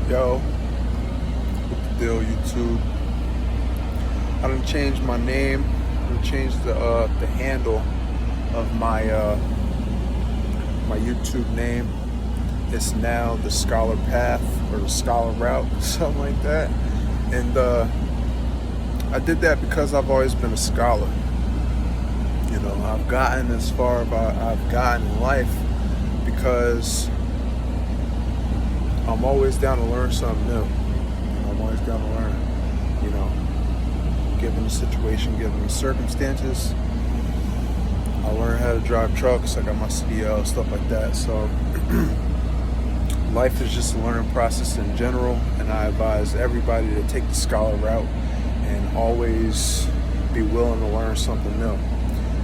Yo, what the deal, YouTube? I done changed my name. I done changed the handle of my my YouTube name. It's now the Scholar Path or the Scholar Route, something like that. And I did that because I've always been a scholar. You know, I've gotten as far as I've gotten in life because I'm always down to learn something new. I'm always down to learn, you know, given the situation, given the circumstances. I learned how to drive trucks. I got my CDL, stuff like that. So life is just a learning process in general, and I advise everybody to take the scholar route and always be willing to learn something new.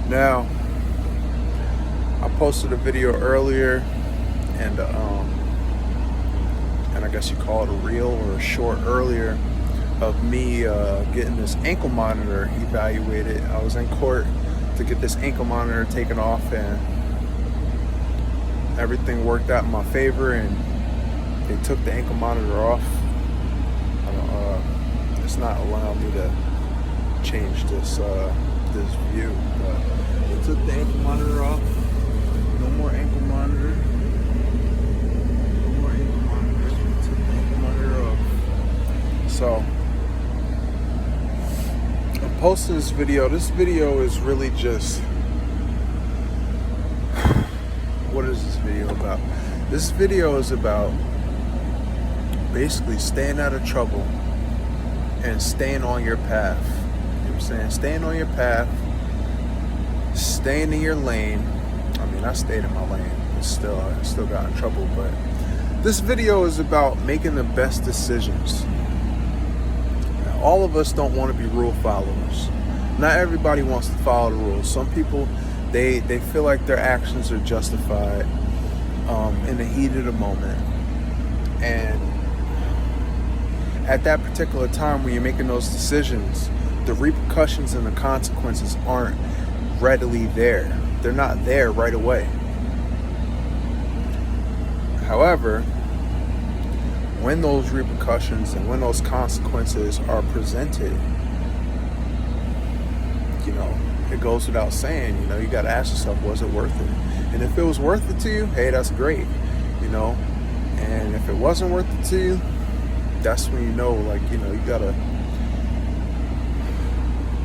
Now, I posted a video earlier, and I guess you call it a reel or a short earlier, of me getting this ankle monitor evaluated. I was in court to get this ankle monitor taken off, and everything worked out in my favor, and they took the ankle monitor off. It's not allowing me to change this view, but they took the ankle monitor off. No more ankle monitor. No more ankle monitor. They took the ankle monitor off. So I'm posting this video. This video is really just, what is this video about? This video is about basically staying out of trouble and staying on your path. You know what I'm saying? Staying on your path, staying in your lane. I mean, I stayed in my lane, but I still got in trouble. But this video is about making the best decisions. Now, all of us don't want to be rule followers. Not everybody wants to follow the rules. Some people, they feel like their actions are justified in the heat of the moment. And at that particular time when you're making those decisions, the repercussions and the consequences aren't readily there. They're not there right away. However, when those repercussions and when those consequences are presented, you know, it goes without saying, you know, you got to ask yourself, was it worth it? And if it was worth it to you, hey, that's great, you know. And if it wasn't worth it to you, that's when you know, like, you know, you gotta,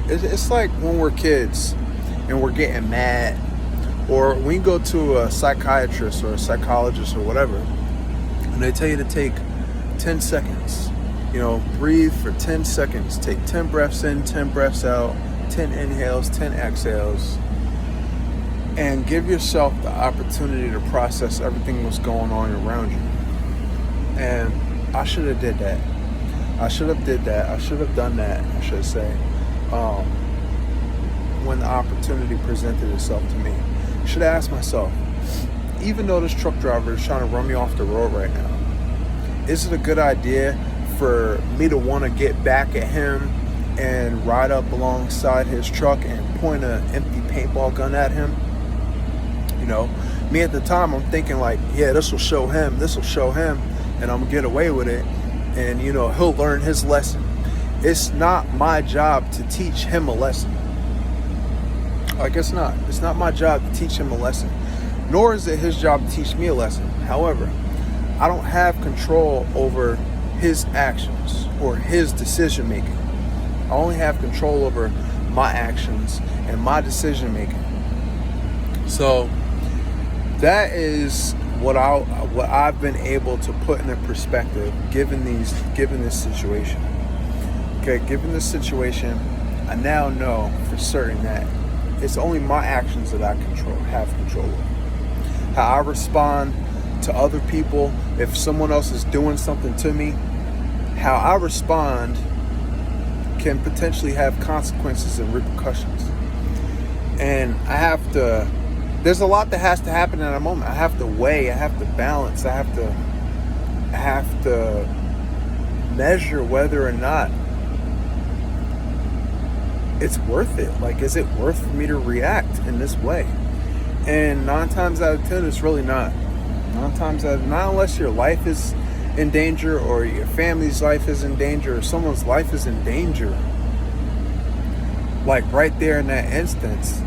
it's like when we're kids and we're getting mad, or when you go to a psychiatrist or a psychologist or whatever, and they tell you to take 10 seconds, you know, breathe for 10 seconds, take 10 breaths in, 10 breaths out, 10 inhales, 10 exhales, and give yourself the opportunity to process everything that's going on around you. And I should have did that. I should have done that, I should say, when the opportunity presented itself to me. I should have asked myself, even though this truck driver is trying to run me off the road right now, is it a good idea for me to want to get back at him and ride up alongside his truck and point an empty paintball gun at him? You know, me at the time, I'm thinking like, yeah, this will show him, and I'm gonna get away with it, and you know, he'll learn his lesson. It's not my job to teach him a lesson. Like, it's not my job to teach him a lesson, nor is it his job to teach me a lesson. However, I don't have control over his actions or his decision making. I only have control over my actions and my decision making. So that is what I've been able to put into perspective given this situation. Okay, given this situation, I now know for certain that it's only my actions that I have control over. How I respond to other people, if someone else is doing something to me, how I respond can potentially have consequences and repercussions. And there's a lot that has to happen in a moment. I have to weigh, I have to balance, I have to measure whether or not it's worth it. Like, is it worth for me to react in this way? And 9 times out of 10, it's really not. 9 times out of 9, unless your life is in danger, or your family's life is in danger, or someone's life is in danger, like right there in that instance,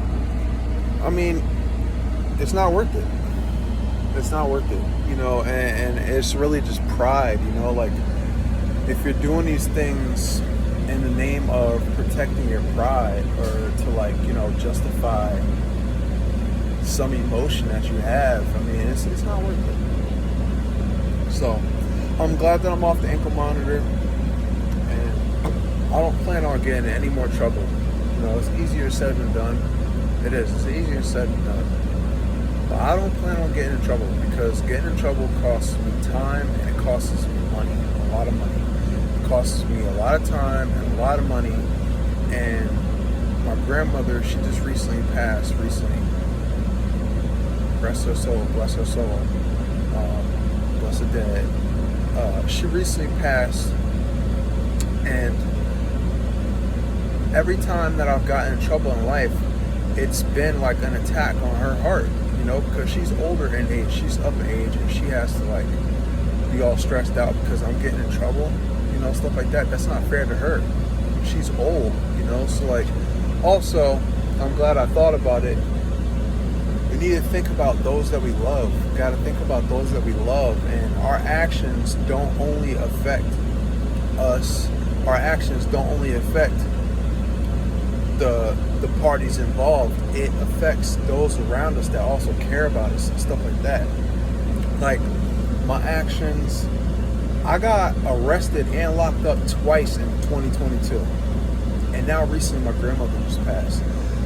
I mean, it's not worth it. It's not worth it, and it's really just pride, like if you're doing these things in the name of protecting your pride, or to justify some emotion that you have, I mean, it's not worth it. So I'm glad that I'm off the ankle monitor, and I don't plan on getting in any more trouble. It's easier said than done. It is. It's easier said than done. But I don't plan on getting in trouble, because getting in trouble costs me time, and it costs me money, a lot of money. It costs me a lot of time and a lot of money. And my grandmother, she just recently passed. Rest her soul, bless her soul, bless her dead. She recently passed, and every time that I've gotten in trouble in life, it's been like an attack on her heart, because she's older in age, she's up in age, and she has to be all stressed out because I'm getting in trouble, stuff like that. That's not fair to her. She's old, so also, I'm glad I thought about it. We need to think about those that we love. We got to think about those that we love, and our actions don't only affect us. Our actions don't only affect the parties involved. It affects those around us that also care about us and stuff like that. Like my actions, I got arrested and locked up twice in 2022, and now recently my grandmother just passed.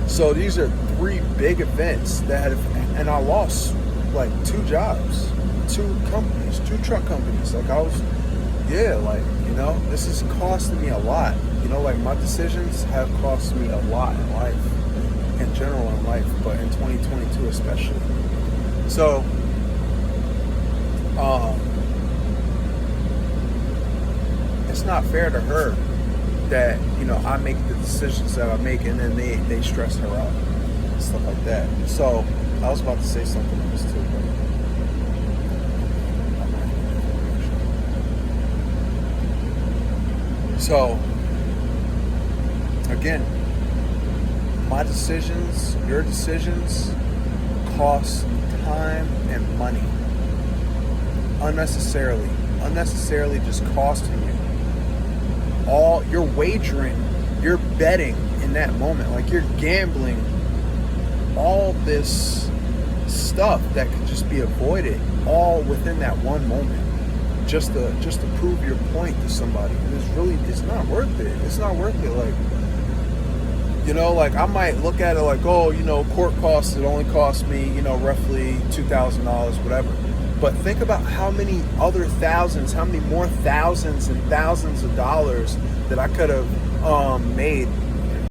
So these are 3 big events and I lost 2 jobs, 2 companies, 2 truck companies. This is costing me a lot. My decisions have cost me a lot in life, in general in life, but in 2022 especially. So, it's not fair to her that, I make the decisions that I make, and then they stress her out and stuff like that. So, I was about to say something on this too, but so, again, my decisions, your decisions, cost time and money. Unnecessarily just costing you. You're wagering, you're betting in that moment. You're gambling all this stuff that could just be avoided all within that one moment. Just to prove your point to somebody. And it's not worth it. It's not worth it. I might look at it court costs, it only cost me, roughly $2,000, whatever. But think about how many other how many more thousands and thousands of dollars that I could have made